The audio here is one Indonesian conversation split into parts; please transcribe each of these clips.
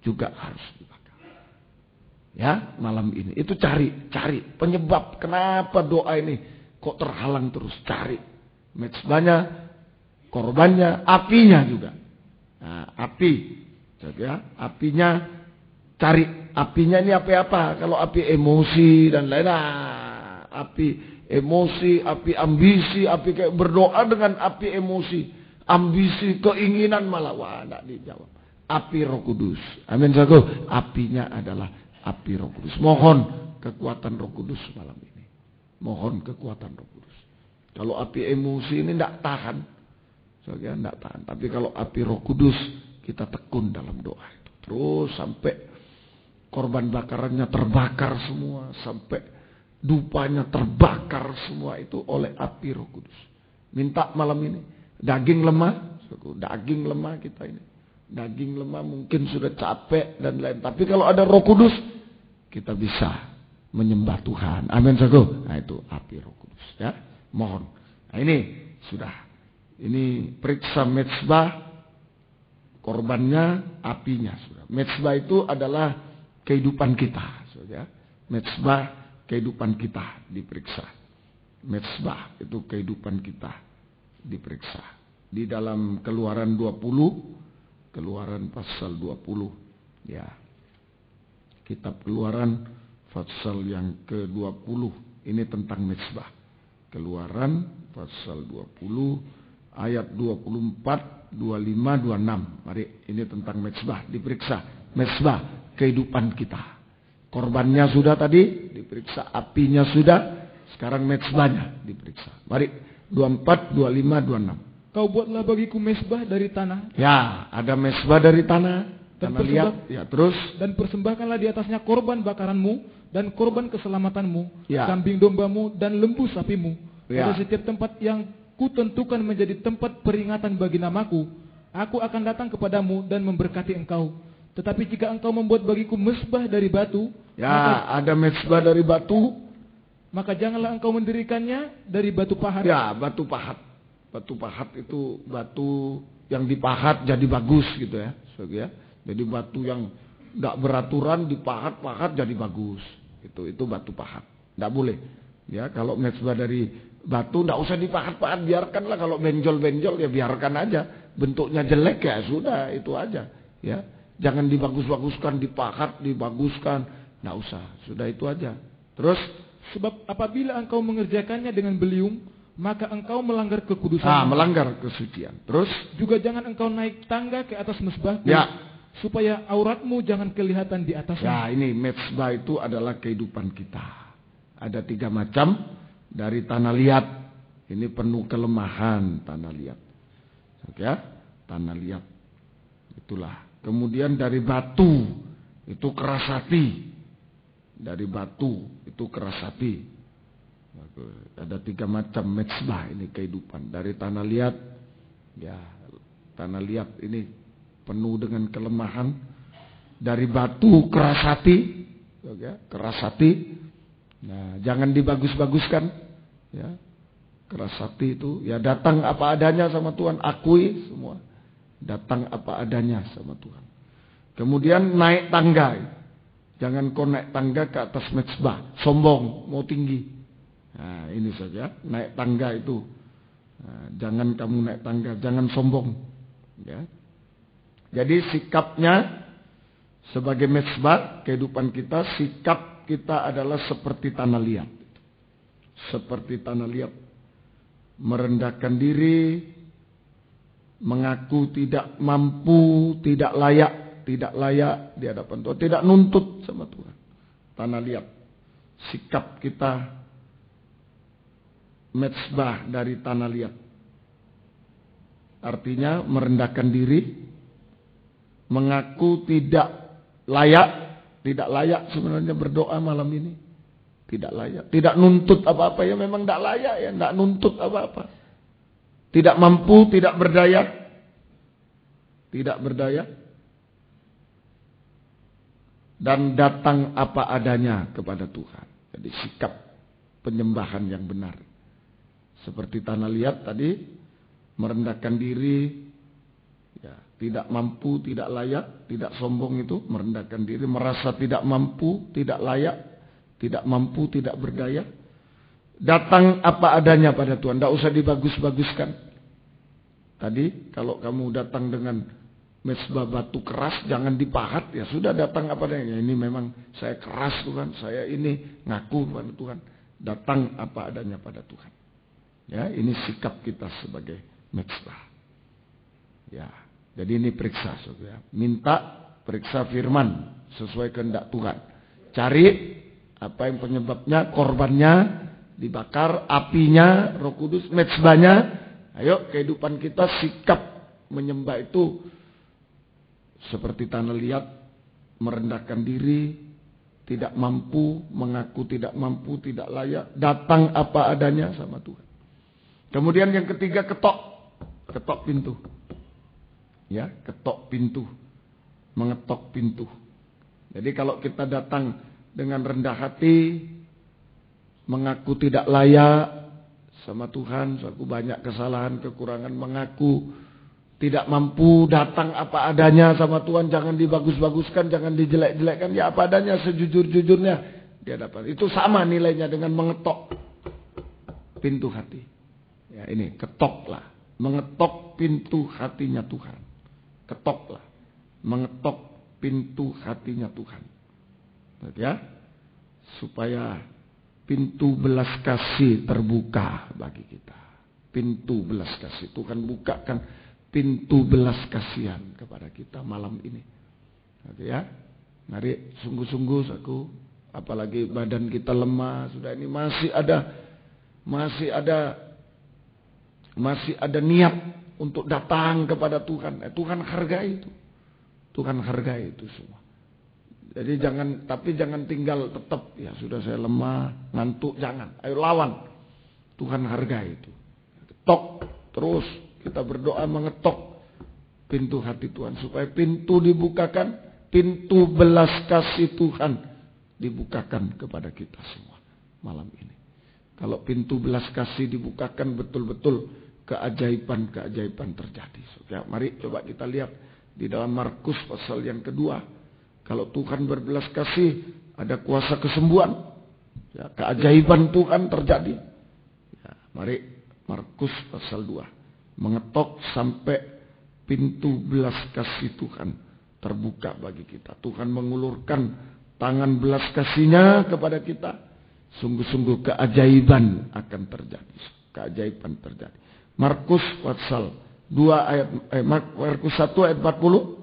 juga harus dibakar. Ya, malam ini. Itu cari penyebab kenapa doa ini kok terhalang terus. Cari mezbahnya, korbannya, apinya juga. Nah, api. Ya, apinya cari. Apinya ini apa? Kalau api emosi dan lain-lain. Nah, api emosi, api ambisi, api kayak berdoa dengan api emosi, ambisi, keinginan malah wah enggak dijawab. Api Roh Kudus. Amin sago. Apinya adalah api Roh Kudus. Mohon kekuatan Roh Kudus malam ini. Mohon kekuatan Roh Kudus. Kalau api emosi ini enggak tahan. Saudara enggak tahan. Tapi kalau api Roh Kudus kita tekun dalam doa itu. Terus sampai korban bakarannya terbakar semua, sampai dupanya terbakar semua itu oleh api Roh Kudus. Minta malam ini. Daging lemah kita ini. Daging lemah mungkin sudah capek dan lain. Tapi kalau ada Roh Kudus, kita bisa menyembah Tuhan. Amin sago. Nah itu api Roh Kudus. Ya, mohon. Nah ini sudah. Ini periksa mezbah, korbannya, apinya. Sudah. Mezbah itu adalah kehidupan kita. Sudah. Mezbah kehidupan kita diperiksa. Mezbah itu kehidupan kita diperiksa. Di dalam Keluaran 20, Keluaran pasal 20. Ya. Kitab Keluaran pasal yang ke-20. Ini tentang mezbah. Keluaran pasal 20 ayat 24, 25, 26. Mari, ini tentang mezbah diperiksa. Mezbah kehidupan kita. Korbannya sudah tadi diperiksa, apinya sudah, sekarang mezbahnya diperiksa. Mari 24, 25, 26. Kau buatlah bagiku mezbah dari tanah. Ya, ada mezbah dari tanah liat. Ya, terus. Dan persembahkanlah di atasnya korban bakaranmu dan korban keselamatanmu, ya. Kambing dombamu dan lembu sapimu. Ya. Pada setiap tempat yang kutentukan menjadi tempat peringatan bagi namaku, aku akan datang kepadamu dan memberkati engkau. Tetapi jika engkau membuat bagiku mezbah dari batu, ya, ada mezbah dari batu, maka janganlah engkau mendirikannya dari batu pahat. Ya, batu pahat. Batu pahat itu batu yang dipahat jadi bagus gitu ya. Ya. Jadi batu yang enggak beraturan dipahat-pahat jadi bagus. Itu batu pahat. Enggak boleh. Ya, kalau mezbah dari batu enggak usah dipahat-pahat, biarkanlah. Kalau benjol-benjol ya biarkan aja. Bentuknya jelek ya sudah, itu aja. Ya. Jangan dibagus-baguskan, dipahat, dibaguskan. Enggak usah. Sudah itu aja. Terus, sebab apabila engkau mengerjakannya dengan beliung, maka engkau melanggar kekudusan. Melanggar kesucian. Terus juga jangan engkau naik tangga ke atas mezbah, ya, supaya auratmu jangan kelihatan di atasnya. Ya, ini mezbah itu adalah kehidupan kita. Ada 3 macam. Dari tanah liat, ini penuh kelemahan tanah liat. Oke ya, tanah liat. Itulah. Kemudian dari batu, itu keras hati. Dari batu, itu keras hati. Ada 3 macam mezbah ini kehidupan. Dari tanah liat, ya tanah liat ini penuh dengan kelemahan. Dari batu keras hati, ya, keras hati. Nah, jangan dibagus-baguskan. Ya, keras hati itu, ya datang apa adanya sama Tuhan, akui semua. Datang apa adanya sama Tuhan. Kemudian naik tangga. Jangan kau naik tangga ke atas mezbah, sombong, mau tinggi. Nah, ini saja, naik tangga itu. Nah, jangan kamu naik tangga, jangan sombong. Ya. Jadi sikapnya sebagai mezbah kehidupan kita, sikap kita adalah seperti tanah liat. Seperti tanah liat. Merendahkan diri, mengaku tidak mampu, tidak layak di hadapan Tuhan, tidak nuntut sama Tuhan. Tanah liat. Sikap kita mezbah dari tanah liat. Artinya merendahkan diri, mengaku tidak layak sebenarnya berdoa malam ini. Tidak layak, tidak nuntut apa-apa, ya memang tidak layak ya, tidak nuntut apa-apa. Tidak mampu, tidak berdaya. Tidak berdaya. Dan datang apa adanya kepada Tuhan. Jadi sikap penyembahan yang benar. Seperti tanah liat tadi, merendahkan diri, Ya, tidak mampu, tidak layak, tidak sombong itu merendahkan diri, merasa tidak mampu, tidak layak, tidak mampu, tidak berdaya. Datang apa adanya pada Tuhan, tidak usah dibagus-baguskan. Tadi kalau kamu datang dengan mesbah batu keras, jangan dipahat, ya sudah datang apa adanya. Ini memang saya keras Tuhan, saya ini ngaku pada Tuhan. Datang apa adanya pada Tuhan. Ya, ini sikap kita sebagai mesbah. Ya, jadi ini periksa, saudara. Minta periksa firman sesuai kehendak Tuhan. Cari apa yang penyebabnya, korbannya dibakar, apinya, Roh Kudus, mesbahnya. Ayo, kehidupan kita sikap menyembah itu seperti tanah liat, merendahkan diri, tidak mampu, mengaku tidak mampu, tidak layak, datang apa adanya sama Tuhan. Kemudian yang ketiga, ketok pintu. Ya, ketok pintu, mengetok pintu. Jadi kalau kita datang dengan rendah hati, mengaku tidak layak sama Tuhan, aku banyak kesalahan, kekurangan, mengaku tidak mampu, datang apa adanya sama Tuhan, jangan dibagus-baguskan, jangan dijelek-jelekkan, ya apa adanya, sejujur-jujurnya di hadapan. Itu sama nilainya dengan mengetok pintu hati. Ya, ini ketoklah, mengetok pintu hatinya Tuhan. Ketoklah, mengetok pintu hatinya Tuhan. Ya, supaya pintu belas kasih terbuka bagi kita. Pintu belas kasih, Tuhan bukakan pintu belas kasihan kepada kita malam ini. Oke ya, mari sungguh-sungguh aku, apalagi badan kita lemah, sudah ini masih ada niat untuk datang kepada Tuhan. Tuhan hargai itu. Tuhan hargai itu semua. Jadi jangan tinggal tetap, ya sudah saya lemah, ngantuk, jangan. Ayo lawan. Tuhan hargai itu. Ketok terus, kita berdoa mengetok pintu hati Tuhan supaya pintu dibukakan, pintu belas kasih Tuhan dibukakan kepada kita semua malam ini. Kalau pintu belas kasih dibukakan, betul-betul keajaiban terjadi. Ya, mari coba kita lihat di dalam Markus pasal yang kedua. Kalau Tuhan berbelas kasih, ada kuasa kesembuhan. Ya, keajaiban Tuhan terjadi. Ya, mari Markus pasal 2. Mengetok sampai pintu belas kasih Tuhan terbuka bagi kita. Tuhan mengulurkan tangan belas kasih-Nya kepada kita. Sungguh-sungguh keajaiban akan terjadi. Keajaiban terjadi. Markus pasal 2 Markus 1 ayat 40.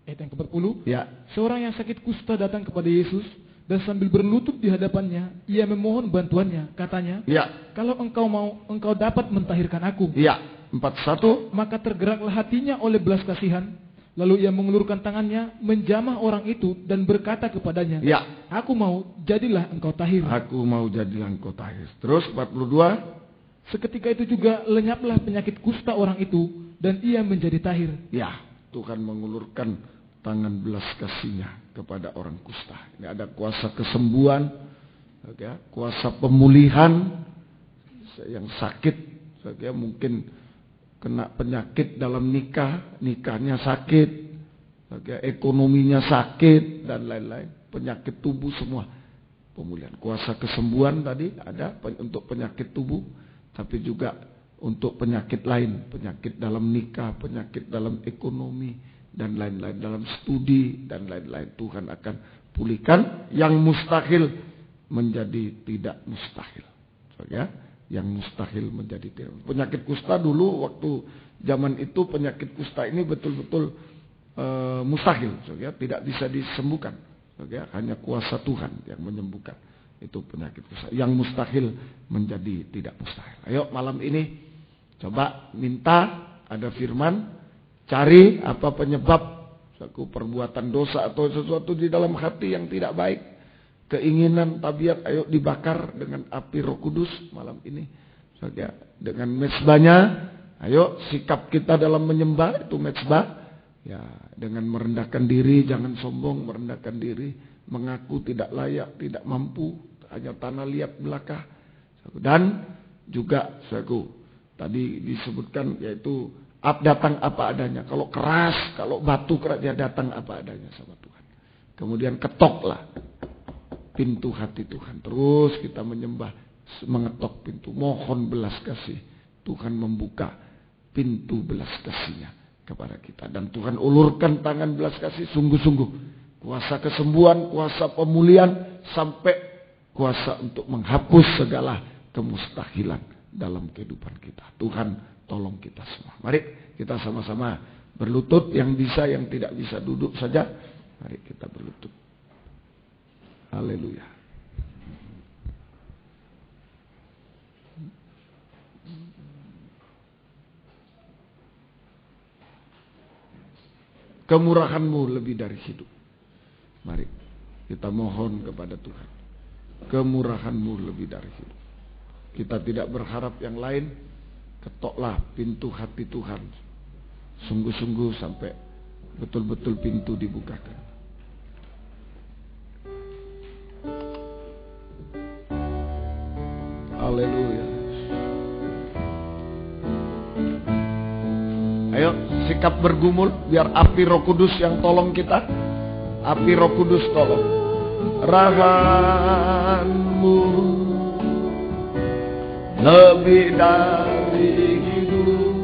Ayat yang ke-40. Ya. Seorang yang sakit kusta datang kepada Yesus dan sambil berlutut di hadapannya, ia memohon bantuannya. Katanya, ya, kalau engkau mau, engkau dapat mentahirkan aku. Ya. 41. Maka tergeraklah hatinya oleh belas kasihan. Lalu ia mengulurkan tangannya, menjamah orang itu dan berkata kepadanya, ya, aku mau, jadilah engkau tahir. Aku mau, jadilah engkau tahir. Terus 42. Seketika itu juga lenyaplah penyakit kusta orang itu dan ia menjadi tahir. Ya, Tuhan mengulurkan tangan belas kasih-Nya kepada orang kusta. Ini ada kuasa kesembuhan, ya, kuasa pemulihan yang sakit, ya, mungkin kena penyakit dalam nikahnya sakit, ya, ekonominya sakit dan lain-lain, penyakit tubuh semua pemulihan. Kuasa kesembuhan tadi ada untuk penyakit tubuh, tapi juga untuk penyakit lain, penyakit dalam nikah, penyakit dalam ekonomi, dan lain-lain, dalam studi, dan lain-lain. Tuhan akan pulihkan yang mustahil menjadi tidak mustahil. So, ya, yang mustahil menjadi tidak. Penyakit kusta dulu, waktu zaman itu, penyakit kusta ini betul-betul mustahil. So, ya, tidak bisa disembuhkan. So, ya, hanya kuasa Tuhan yang menyembuhkan. Itu penyakit kusta. Yang mustahil menjadi tidak mustahil. Ayo malam ini coba minta, ada firman, cari apa penyebab suatu perbuatan dosa atau sesuatu di dalam hati yang tidak baik. Keinginan, tabiat, ayo dibakar dengan api Roh Kudus malam ini. Ya, dengan mezbahnya, ayo sikap kita dalam menyembah itu mezbah. Ya, dengan merendahkan diri, jangan sombong, merendahkan diri, mengaku tidak layak, tidak mampu, hanya tanah liat belaka. Dan juga tadi disebutkan yaitu datang apa adanya. Kalau keras, kalau batu keras, dia datang apa adanya sama Tuhan. Kemudian ketoklah pintu hati Tuhan. Terus kita menyembah, mengetok pintu. Mohon belas kasih. Tuhan membuka pintu belas kasih-Nya kepada kita. Dan Tuhan ulurkan tangan belas kasih sungguh-sungguh. Kuasa kesembuhan, kuasa pemulihan, sampai kuasa untuk menghapus segala kemustahilan dalam kehidupan kita. Tuhan tolong kita semua. Mari kita sama-sama berlutut. Yang bisa, yang tidak bisa duduk saja. Mari kita berlutut. Haleluya. Kemurahan-Mu lebih dari hidup. Mari kita mohon kepada Tuhan. Kemurahan-Mu lebih dari hidup. Kita tidak berharap yang lain. Ketoklah pintu hati Tuhan. Sungguh-sungguh sampai betul-betul pintu dibukakan. Haleluya. Ayo sikap bergumul biar api Roh Kudus yang tolong kita. Api Roh Kudus tolong. Rahan-Mu lebih dari hidup.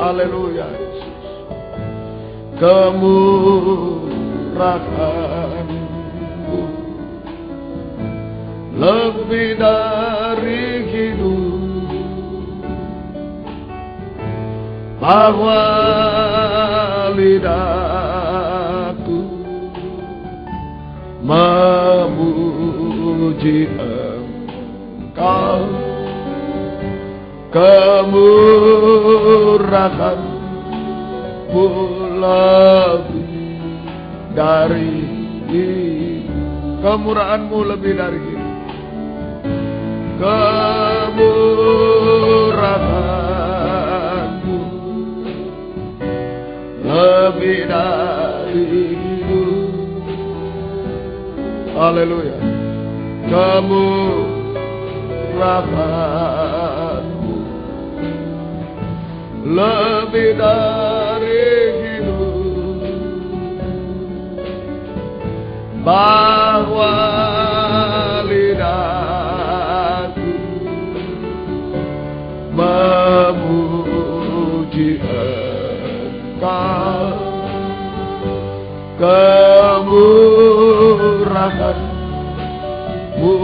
Haleluya. Kemurahan-Mu lebih dari hidup. Bahwa lidahku memuji Engkau. Kemurahan-Mu lebih dari hidup. Kemurahan-Mu lebih dari hidup. Kemurahan-Mu lebih dari hidup. Haleluya. Kemurahan-Mu lebih dari hidup. Bahwa lidahku memuji Engkau. Kemurahan-Mu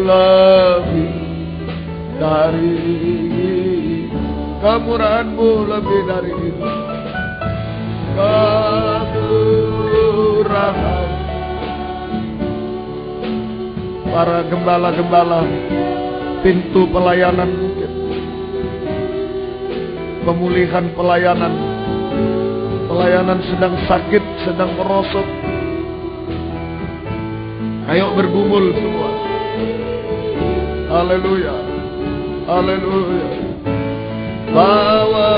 lebih dari hidup. Kemurahan-Mu lebih dari hidup. Kemurahan. Para gembala-gembala, pintu pelayanan mungkin. Pemulihan pelayanan. Pelayanan sedang sakit, sedang merosot. Ayo bergumul semua. Haleluya. Haleluya. Bawa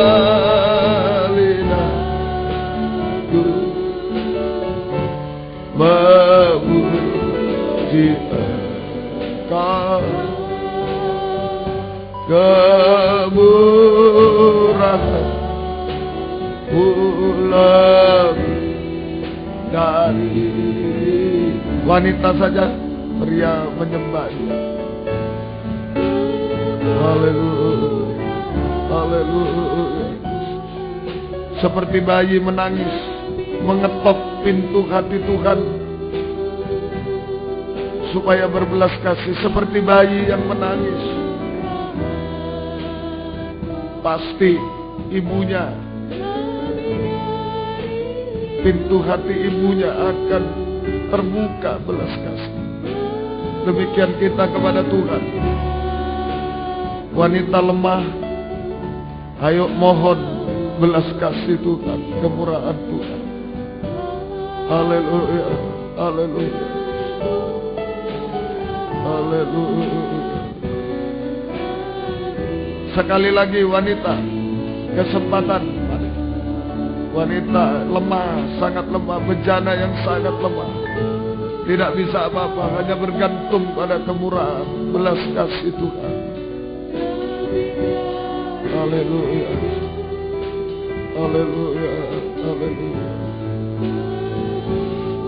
lidahku memuji Engkau. Kemurahan-Mu lebih dari wanita saja, pria menyembah Dia. Haleluya. Haleluya. Seperti bayi menangis, mengetok pintu hati Tuhan supaya berbelas kasih. Seperti bayi yang menangis, pasti ibunya, pintu hati ibunya akan terbuka belas kasih. Demikian kita kepada Tuhan. Wanita lemah, ayo mohon belas kasih Tuhan, kemurahan Tuhan. Haleluya. Haleluya. Haleluya. Sekali lagi wanita, kesempatan. Wanita lemah, sangat lemah, bejana yang sangat lemah. Tidak bisa apa-apa, hanya bergantung pada kemurahan belas kasih Tuhan. Haleluya. Haleluya. Haleluya.